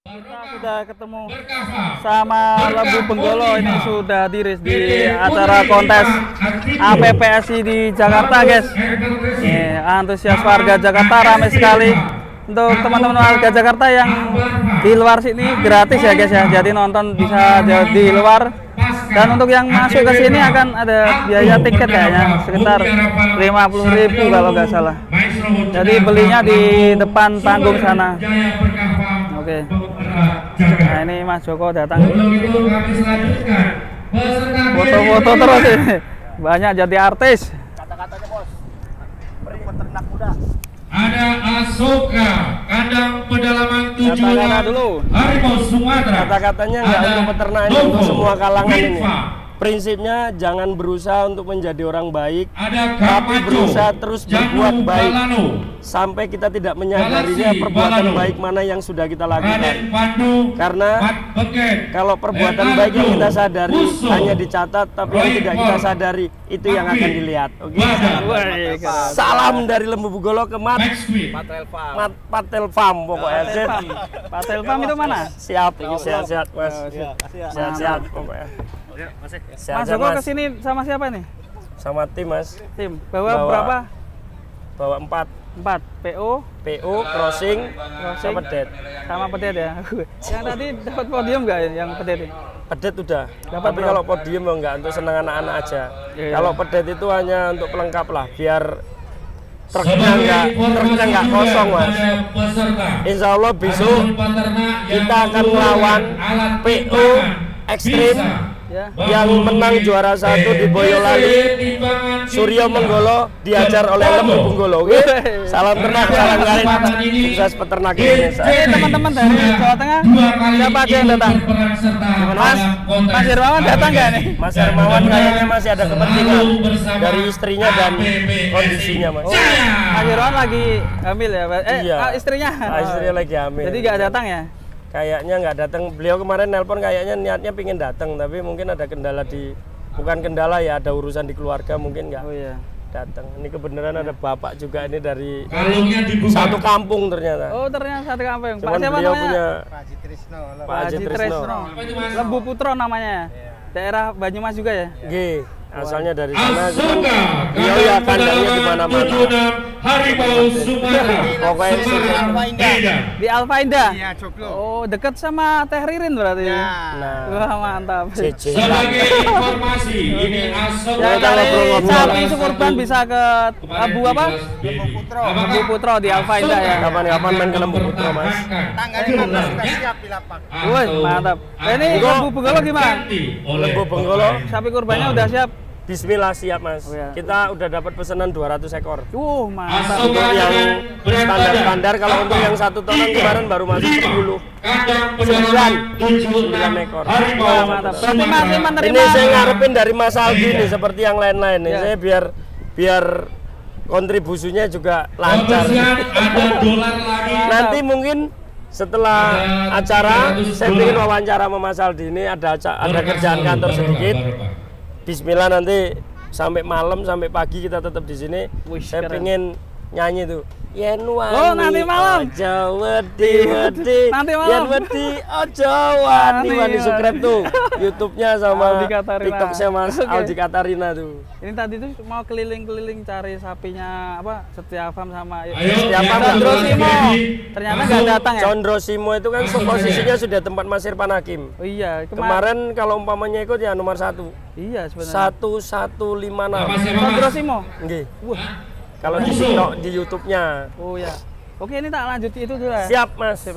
Kita sudah ketemu sama Lembu Benggolo, ini sudah diris di acara kontes APPSI di Jakarta, guys. Antusias warga Jakarta ramai sekali. Untuk teman-teman warga Jakarta yang di luar sini gratis ya, guys ya. Jadi nonton bisa di luar. Dan untuk yang masuk ke sini akan ada biaya tiket kayaknya sekitar 50.000 kalau nggak salah. Jadi belinya di depan panggung sana. Oke. Nah, ini Mas Joko datang. Foto-foto terus ini. Banyak jadi artis. Kata-katanya, Bos. Peternak muda. Ada Asoka, kandang pedalaman 7 Kata-kata dulu. Harimau Sumatera. Kata-katanya nggak untuk peternak, ini untuk semua kalangan ini. Prinsipnya jangan berusaha untuk menjadi orang baik, tapi berusaha terus berbuat baik sampai kita tidak menyadarinya perbuatan baik mana yang sudah kita lakukan. Karena kalau perbuatan baik yang kita sadari hanya dicatat, tapi yang tidak kita sadari itu yang akan dilihat. Oke. Salam dari Lembu Benggolo ke Patel Farm pokoknya. Patel Farm itu mana? Siap, sehat-sehat Mas. Sehat-sehat pokoknya. Mas Joko kesini sama siapa nih? Sama tim, Mas. Tim. Bawa berapa? Bawa 4. 4. PO, crossing, sama pedet. sama pedet ya. Yang tadi dapat podium nggak yang pedet ini? Pedet udah. Dapat Tapi berapa? kalau podium enggak, untuk senang anak-anak aja. Iya. Kalau pedet itu hanya untuk pelengkap lah, biar truknya nggak kosong, Mas. Insya Allah besok kita akan melawan PO Ekstrim. Ya. Yang menang juara 1 di Boyolali, Suryo Menggolo diajar oleh Lembu Benggolo. Salam ternak, salam garis, sukses peternak Indonesia. Ini teman-teman dari Jawa Tengah, siapa aja yang datang? Mas Hermawan datang nggak nih? Mas Hermawan kayaknya masih ada kepentingan dari istrinya dan kondisinya, Mas. Mas Hermawan lagi hamil ya? Iya. Istrinya? Istrinya lagi hamil. Jadi nggak datang ya? Kayaknya nggak datang. Beliau kemarin nelpon kayaknya niatnya pingin datang, tapi mungkin ada kendala bukan kendala ya, ada urusan di keluarga mungkin nggak Oh iya. datang. Ini kebenaran ada bapak juga ini dari satu kampung ternyata. Oh ternyata satu kampung. Pak Cuman siapa beliau namanya? punya Pak Haji Tresno. Lembu Putro namanya. Daerah Banyumas juga ya? G. Asalnya dari sana, beliau ya kandangnya di mana-mana. Harimau Sumatera. Pokoknya Di Alfa Indah. Iya, Joglo. Oh dekat sama Teh Ririn berarti. Ya. Nah, Wah mantap. CC. Sebagai informasi, ini Asoka. Yang Kita dari ngobrol-ngobrol. sapi Sukurban bisa ke Abu apa? Lembu Putro di Alfa Indah ya. Kapan-kapan main ke Lembu Putro, Mas. Tanggal 15 sudah siap di lapak. Wih mantap. Ini Lembu Benggolo gimana? Lembu Benggolo, Sapi kurbannya udah siap. bismillah siap, Mas. Oh, ya. Kita udah dapat pesanan 200 ekor. Mantap. Untuk yang standar-standar, kalau untuk yang 1 tonan kemarin baru masuk 10. 9 ekor. Wah, mantap. Berarti masih menerima. Ini saya ngarepin dari Mas Aldi nih, seperti yang lain-lain nih. Ya. Saya biar kontribusinya juga lancar. Nanti mungkin setelah acara saya ingin wawancara sama Mas Aldi, ini ada kerjaan kantor sedikit. Bismillah nanti sampai malam sampai pagi kita tetap di sini. Wih, Saya keren. pengen nyanyi tuh. Yen wani Oh, nanti malam. ojo wedi. Nanti malam. Yen wedi ojo wani. Nanti, Subscribe tuh YouTube-nya sama Aldi Katarina. TikTok-nya Mas Oke. Aldi Katarina tuh. Ini tadi tuh mau keliling-keliling cari sapinya apa? Setia Farm sama Setia Farm Condro nggak? Simo. Ternyata nggak datang ya? Condro Simo itu kan posisinya sudah tempat Mas Irfan Hakim. Oh iya, Kemarin kalau umpamanya ikut ya nomor 1. Iya sebenarnya. 1156. Condro Simo. Nggih. Wah. Kalau di TikTok, di YouTube-nya. Oh ya. Oke, ini tak lanjut itu dulu ya. Siap, Mas.